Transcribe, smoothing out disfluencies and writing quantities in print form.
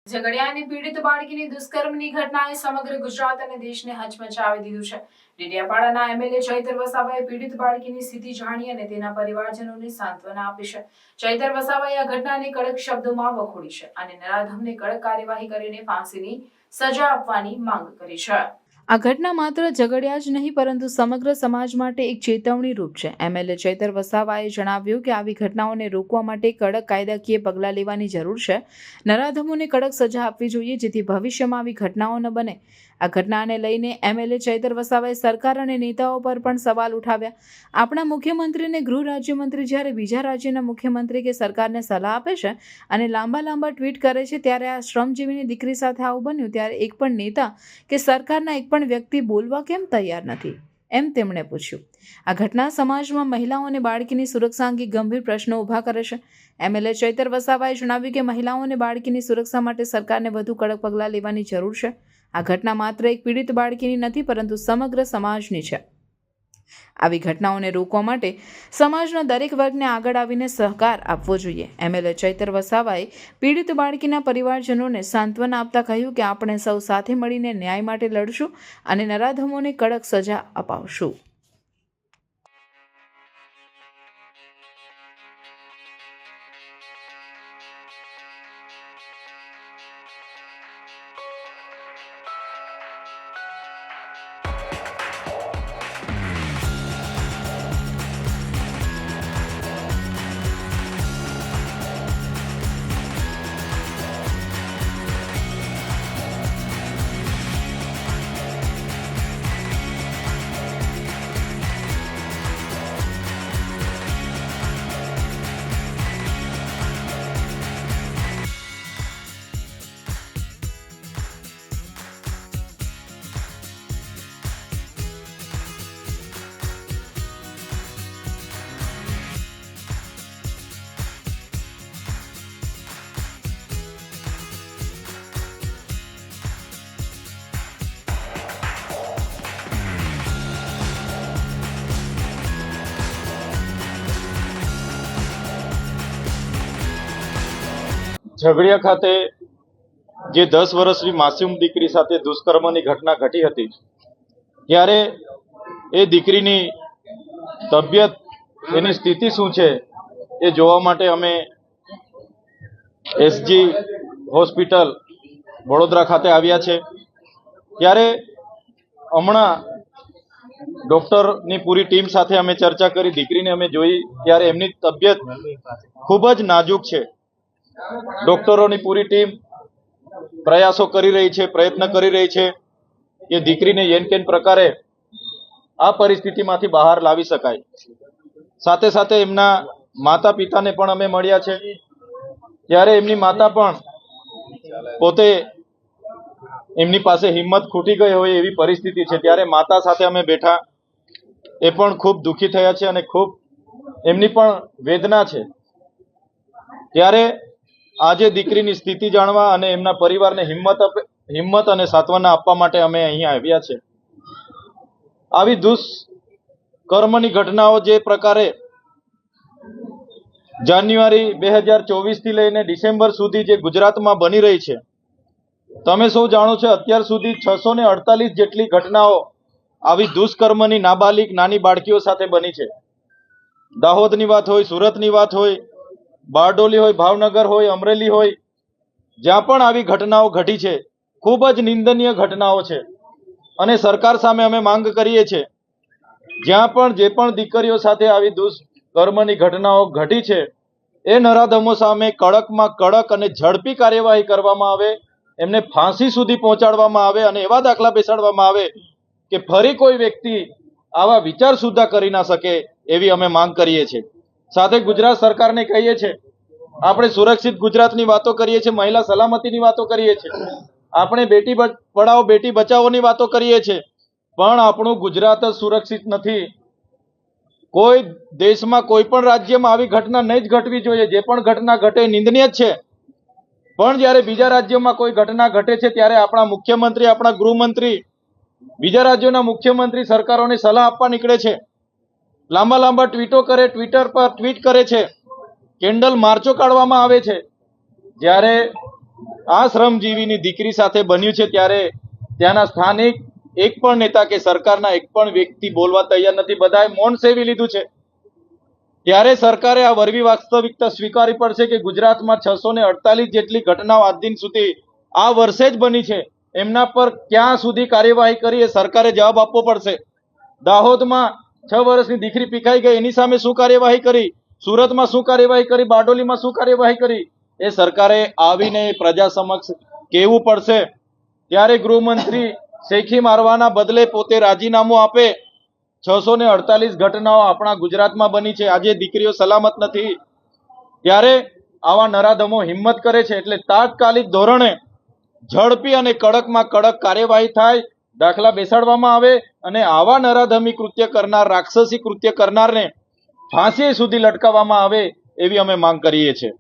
ઝઘડિયાની પીડિત બાળકીની દુષ્કર્મની ઘટનાએ સમગ્ર ગુજરાત અને દેશને હચમચાવી દીધું છે। ડેડિયાપાડાના એમએલએ ચૈતર વસાવાએ પીડિત બાળકીની સ્થિતિ જાણી અને તેના પરિવારજનોને સાંત્વના આપી છે। ચૈતર વસાવાએ આ ઘટનાને કડક શબ્દોમાં વખોડી છે અને નરાધમને કડક કાર્યવાહી કરીને ફાંસીની સજા આપવાની માંગ કરી છે। આ ઘટના માત્ર ઝઘડિયા જ નહીં પરંતુ સમગ્ર સમાજ માટે એક ચેતવણી રૂપ છે। એમએલએ ચૈતર વસાવાએ જણાવ્યું કે આવી ઘટનાઓને રોકવા માટે કડક કાયદાકીય પગલાં લેવાની જરૂર છે। નરાધમોને કડક સજા આપવી જોઈએ જેથી ભવિષ્યમાં આવી ઘટનાઓ ન બને। આ ઘટનાને લઈને એમએલએ ચૈતર વસાવાએ સરકાર અને નેતાઓ પર પણ સવાલ ઉઠાવ્યા। આપણા મુખ્યમંત્રી અને ગૃહ રાજ્યમંત્રી જ્યારે બીજા રાજ્યના મુખ્યમંત્રી કે સરકારને સલાહ આપે છે અને લાંબા ટ્વીટ કરે છે ત્યારે આ શ્રમજીવીની દીકરી સાથે આવું બન્યું ત્યારે એક પણ નેતા કે સરકારના એક પણ વ્યક્તિ બોલવા કેમ તૈયાર નથી એમ તેમણે પૂછ્યું। આ ઘટના સમાજમાં મહિલાઓ અને બાળકીની સુરક્ષા અંગે ગંભીર પ્રશ્નો ઊભા કરે છે। એમએલએ ચૈતર વસાવાએ જણાવ્યું કે મહિલાઓ અને બાળકીની સુરક્ષા માટે સરકારને વધુ કડક પગલાં લેવાની જરૂર છે। આ ઘટના માત્ર એક પીડિત બાળકીની નથી પરંતુ સમગ્ર સમાજની છે। આવી ઘટનાઓને રોકવા માટે સમાજના દરેક વર્ગને આગળ આવીને સહકાર આપવો જોઈએ। એમએલએ ચૈતર વસાવાએ પીડિત બાળકીના પરિવારજનોને સાંત્વના આપતા કહ્યું કે આપણે સૌ સાથે મળીને ન્યાય માટે લડશું અને નરાધમોને કડક સજા અપાવશું। ઝઘડિયા ખાતે જે 10 વર્ષની માસૂમ દીકરી સાથે દુષ્કર્મની ઘટના ઘટી હતી ત્યારે એ દીકરીની તબિયત એની સ્થિતિ શું છે એ જોવા માટે અમે એસજી હોસ્પિટલ વડોદરા ખાતે આવ્યા છે। ત્યારે હમણાં ડોક્ટરની પૂરી ટીમ સાથે અમે ચર્ચા કરી, દીકરીને અમે જોઈ ત્યારે એમની તબિયત ખૂબ જ નાજુક છે। ડોક્ટરોની પૂરી ટીમ પ્રયાસો કરી રહી છે, પ્રયત્ન કરી રહી છે કે દીકરીને યેન કેન પ્રકારે આ પરિસ્થિતિમાંથી બહાર લાવી શકાય। સાથે સાથે એમના માતા પિતાને પણ અમે મળ્યા છે ત્યારે એમની માતા પણ પોતે એમની પાસે હિંમત ખૂટી ગઈ હોય એવી પરિસ્થિતિ છે। ત્યારે માતા સાથે અમે બેઠા, એ પણ ખૂબ દુઃખી થયા છે અને ખૂબ એમની પણ વેદના છે। ત્યારે આજે દીકરીની સ્થિતિ જાણવા અને એમના પરિવારને હિંમત અને સાંત્વના આપવા માટે અમે અહીંયા આવ્યા છે। આવી દુષ્કર્મની ઘટનાઓ જે પ્રકારે જાન્યુઆરી 2024 થી લઈને ડિસેમ્બર સુધી જે ગુજરાતમાં બની રહી છે, તમે સૌ જાણો છો અત્યાર સુધી 648 જેટલી ઘટનાઓ આવી દુષ્કર્મની નાબાલિગ નાની બાળકીઓ સાથે બની છે। દાહોદની વાત હોય, સુરતની વાત હોય, બારડોલી હોય, ભાવનગર હોય, અમરેલી હોય, જ્યાં પણ આવી ઘટનાઓ ઘટી છે ખૂબ જ નિંદનીય ઘટનાઓ છે અને સરકાર સામે અમે માંગ કરીએ છીએ જ્યાં પણ જે પણ દીકરીઓ સાથે આવી દુષ્કર્મની ઘટનાઓ ઘટી છે એ નરાધમો સામે કડકમાં કડક અને ઝડપી કાર્યવાહી કરવામાં આવે, એમને ફાંસી સુધી પહોંચાડવામાં આવે અને એવા દાખલા બેસાડવામાં આવે કે ફરી કોઈ વ્યક્તિ આવા વિચાર સુદ્ધા કરી ના શકે એવી અમે માંગ કરીએ છીએ। સાથે ગુજરાત સરકારને કહીએ છીએ, આપણે સુરક્ષિત ગુજરાતની વાતો કરીએ છીએ, મહિલા સલામતીની વાતો કરીએ છીએ, આપણે બેટી પઢાઓ બેટી બચાવોની વાતો કરીએ છીએ, પણ આપણું ગુજરાત જ સુરક્ષિત નથી। કોઈ દેશમાં કોઈ પણ રાજ્યમાં આવી ઘટના નહીં જ ઘટવી જોઈએ। જે પણ ઘટના ઘટે નિંદનીય જ છે, પણ જ્યારે બીજા રાજ્યોમાં કોઈ ઘટના ઘટે છે ત્યારે આપણા મુખ્યમંત્રી, આપણા ગૃહમંત્રી બીજા રાજ્યોના મુખ્યમંત્રી સરકારોને સલાહ આપવા નીકળે છે। લાંબા લાંબા ટ્વીટો કરે, ટ્વિટર પર ટ્વીટ કરે છે, કેન્ડલ માર્ચો કાઢવામાં આવે છે. જ્યારે આ શ્રમજીવીની દીકરી સાથે બન્યું છે ત્યારે ત્યાંના સ્થાનિક એક પણ નેતા કે સરકારના એક પણ વ્યક્તિ બોલવા તૈયાર નથી. બધાએ મૌન સેવી લીધું છે. ત્યારે સરકારે આ વરવી વાસ્તવિકતા સ્વીકારવી પડશે કે ગુજરાતમાં 648 જેટલી ઘટનાઓ આજ દિન સુધી આ વર્ષે જ બની છે. એમના પર ક્યાં સુધી કાર્યવાહી કરી એ સરકારે જવાબ આપવો પડશે. દાહોદમાં 6 વર્ષની દીકરી પીખાઈ ગઈ, એની સામે શું કાર્યવાહી કરી? સુરતમાં શું કાર્યવાહી કરી? બારડોલીમાં શું કાર્યવાહી કરી? એ સરકારે આવીને પ્રજા સમક્ષ કહેવું પડશે. ત્યારે ગૃહમંત્રી શેખી મારવાના બદલે પોતે રાજીનામું આપે. 648 ઘટનાઓ આપણા ગુજરાતમાં બની છે. આજે દીકરીઓ સલામત નથી. ત્યારે આવા નરાધમો હિંમત કરે છે એટલે તાત્કાલિક ધોરણે ઝડપી અને કડકમાં કડક કાર્યવાહી થાય, દાખલા બેસાડવામાં આવે અને આવા નરાધમી કૃત્ય કરનાર, રાક્ષસી કૃત્ય કરનારને ફાંસી સુધી લટકાવવામાં આવે એવી અમે માંગ કરીએ છીએ.